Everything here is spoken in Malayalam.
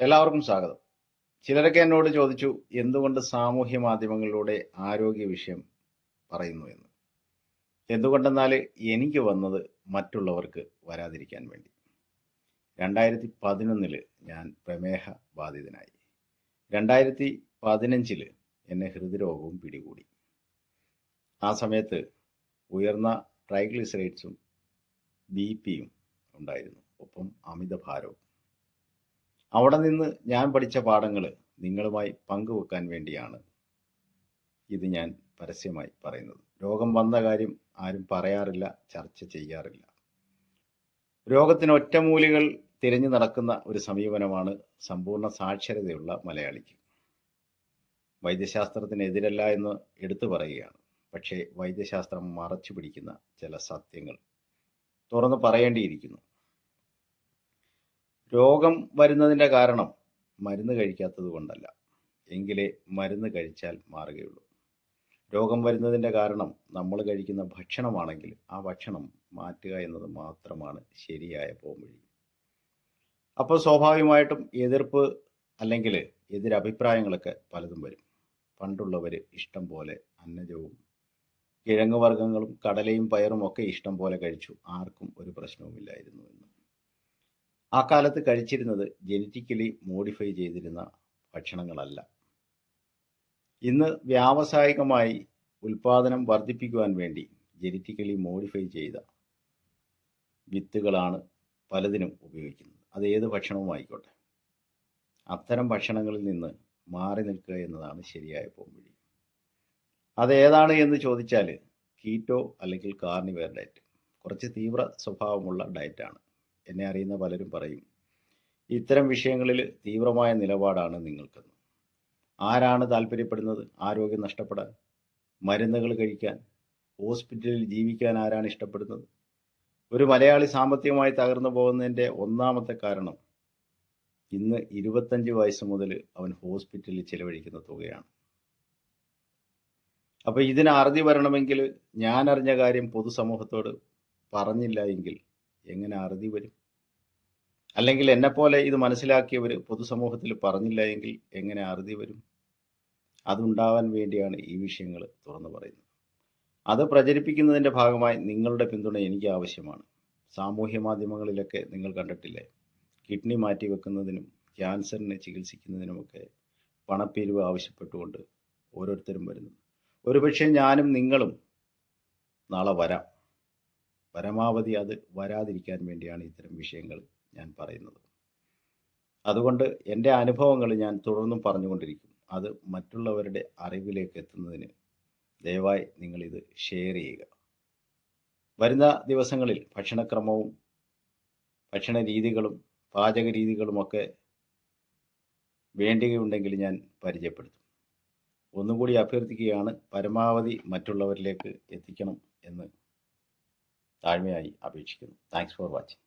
എല്ലാവർക്കും സ്വാഗതം. ചിലരൊക്കെ എന്നോട് ചോദിച്ചു, എന്തുകൊണ്ട് സാമൂഹ്യ മാധ്യമങ്ങളിലൂടെ ആരോഗ്യ വിഷയം പറയുന്നു എന്ന്. എന്തുകൊണ്ടെന്നാൽ എനിക്ക് വന്നത് മറ്റുള്ളവർക്ക് വരാതിരിക്കാൻ വേണ്ടി. 2011 ഞാൻ പ്രമേഹ ബാധിതനായി. 2015 എന്നെ ഹൃദ്രോഗവും പിടികൂടി. ആ സമയത്ത് ഉയർന്ന ട്രൈഗ്ലിസറൈഡ്സും BP-യും ഉണ്ടായിരുന്നു, ഒപ്പം അമിതഭാരവും. അവിടെ നിന്ന് ഞാൻ പഠിച്ച പാഠങ്ങൾ നിങ്ങളുമായി പങ്കുവെക്കാൻ വേണ്ടിയാണ് ഇത് ഞാൻ പരസ്യമായി പറയുന്നത്. രോഗം വന്ന കാര്യം ആരും പറയാറില്ല, ചർച്ച ചെയ്യാറില്ല. രോഗത്തിന് ഒറ്റമൂലികൾ തിരഞ്ഞു നടക്കുന്ന ഒരു സമീപനമാണ് സമ്പൂർണ്ണ സാക്ഷരതയുള്ള മലയാളിക്ക്. വൈദ്യശാസ്ത്രത്തിനെതിരല്ല എന്ന് എടുത്തു പറയുകയാണ്. പക്ഷേ വൈദ്യശാസ്ത്രം മറച്ചു പിടിക്കുന്ന ചില സത്യങ്ങൾ തുറന്നു പറയേണ്ടിയിരിക്കുന്നു. രോഗം വരുന്നതിൻ്റെ കാരണം മരുന്ന് കഴിക്കാത്തത് കൊണ്ടല്ല, എങ്കിലേ മരുന്ന് കഴിച്ചാൽ മാറുകയുള്ളൂ. രോഗം വരുന്നതിൻ്റെ കാരണം നമ്മൾ കഴിക്കുന്ന ഭക്ഷണമാണെങ്കിൽ ആ ഭക്ഷണം മാറ്റുക എന്നത് മാത്രമാണ് ശരിയായ പോംവഴി. അപ്പോൾ സ്വാഭാവികമായിട്ടും എതിർപ്പ് അല്ലെങ്കിൽ എതിരഭിപ്രായങ്ങളൊക്കെ പലതും വരും. പണ്ടുള്ളവർ ഇഷ്ടം പോലെ അന്നജവും കിഴങ്ങ് വർഗ്ഗങ്ങളും കടലയും പയറും ഒക്കെ ഇഷ്ടം പോലെ കഴിച്ചു, ആർക്കും ഒരു പ്രശ്നവുമില്ലായിരുന്നു എന്ന്. ആ കാലത്ത് കഴിച്ചിരുന്നത് ജനറ്റിക്കലി മോഡിഫൈ ചെയ്തിരുന്ന ഭക്ഷണങ്ങളല്ല. ഇന്ന് വ്യാവസായികമായി ഉൽപാദനം വർദ്ധിപ്പിക്കുവാൻ വേണ്ടി ജനറ്റിക്കലി മോഡിഫൈ ചെയ്ത വിത്തുകളാണ് പലതിനും ഉപയോഗിക്കുന്നത്. അത് ഏത് ഭക്ഷണവും ആയിക്കോട്ടെ. അത്തരം ഭക്ഷണങ്ങളിൽ നിന്ന് മാറി നിൽക്കുക എന്നതാണ് ശരിയായ പോംവഴി. അതേതാണ് എന്ന് ചോദിച്ചാൽ കീറ്റോ അല്ലെങ്കിൽ കാർണിവേർ ഡയറ്റ്. കുറച്ച് തീവ്ര സ്വഭാവമുള്ള ഡയറ്റാണ്. എന്നെ അറിയുന്ന പലരും പറയും, ഇത്തരം വിഷയങ്ങളിൽ തീവ്രമായ നിലപാടാണ് നിങ്ങൾക്കെന്ന്. ആരാണ് താല്പര്യപ്പെടുന്നത് ആരോഗ്യം നഷ്ടപ്പെടാൻ, മരുന്നുകൾ കഴിക്കാൻ, ഹോസ്പിറ്റലിൽ ജീവിക്കാൻ ആരാണ് ഇഷ്ടപ്പെടുന്നത്? ഒരു മലയാളി സാമ്പത്തികമായി തകർന്നു പോകുന്നതിൻ്റെ ഒന്നാമത്തെ കാരണം ഇന്ന് 25 വയസ്സ് മുതൽ അവൻ ഹോസ്പിറ്റലിൽ ചിലവഴിക്കുന്ന തുകയാണ്. അപ്പോൾ ഇതിന് അറുതി വരണമെങ്കിൽ ഞാൻ അറിഞ്ഞ കാര്യം പൊതുസമൂഹത്തോട് പറഞ്ഞില്ല എങ്കിൽ എങ്ങനെ അറുതി വരും? അല്ലെങ്കിൽ എന്നെപ്പോലെ ഇത് മനസ്സിലാക്കിയവർ പൊതുസമൂഹത്തിൽ പറഞ്ഞില്ല എങ്കിൽ എങ്ങനെ അറുതി വരും? അതുണ്ടാവാൻ വേണ്ടിയാണ് ഈ വിഷയങ്ങൾ തുറന്നു പറയുന്നത്. അത് പ്രചരിപ്പിക്കുന്നതിൻ്റെ ഭാഗമായി നിങ്ങളുടെ പിന്തുണ എനിക്ക് ആവശ്യമാണ്. സാമൂഹ്യ മാധ്യമങ്ങളിലൊക്കെ നിങ്ങൾ കണ്ടിട്ടില്ലേ, കിഡ്നി മാറ്റി വെക്കുന്നതിനും ക്യാൻസറിനെ ചികിത്സിക്കുന്നതിനുമൊക്കെ പണപ്പിരിവ് ആവശ്യപ്പെട്ടുകൊണ്ട് ഓരോരുത്തരും വരുന്നത്. ഒരുപക്ഷെ ഞാനും നിങ്ങളും നാളെ വരാം. പരമാവധി അത് വരാതിരിക്കാൻ വേണ്ടിയാണ് ഇത്തരം വിഷയങ്ങൾ ഞാൻ പറയുന്നത്. അതുകൊണ്ട് എൻ്റെ അനുഭവങ്ങൾ ഞാൻ തുടർന്നും പറഞ്ഞുകൊണ്ടിരിക്കും. അത് മറ്റുള്ളവരുടെ അറിവിലേക്ക് എത്തുന്നതിന് ദയവായി നിങ്ങളിത് ഷെയർ ചെയ്യുക. വരുന്ന ദിവസങ്ങളിൽ ഭക്ഷണക്രമവും ഭക്ഷണ രീതികളും പാചക രീതികളുമൊക്കെ വേണ്ടിയുണ്ടെങ്കിൽ ഞാൻ പരിചയപ്പെടുത്തും. ഒന്നുകൂടി അഭ്യർത്ഥിക്കുകയാണ്, പരമാവധി മറ്റുള്ളവരിലേക്ക് എത്തിക്കണം എന്ന് താഴ്മയായി അപേക്ഷിക്കുന്നു. Thanks for watching.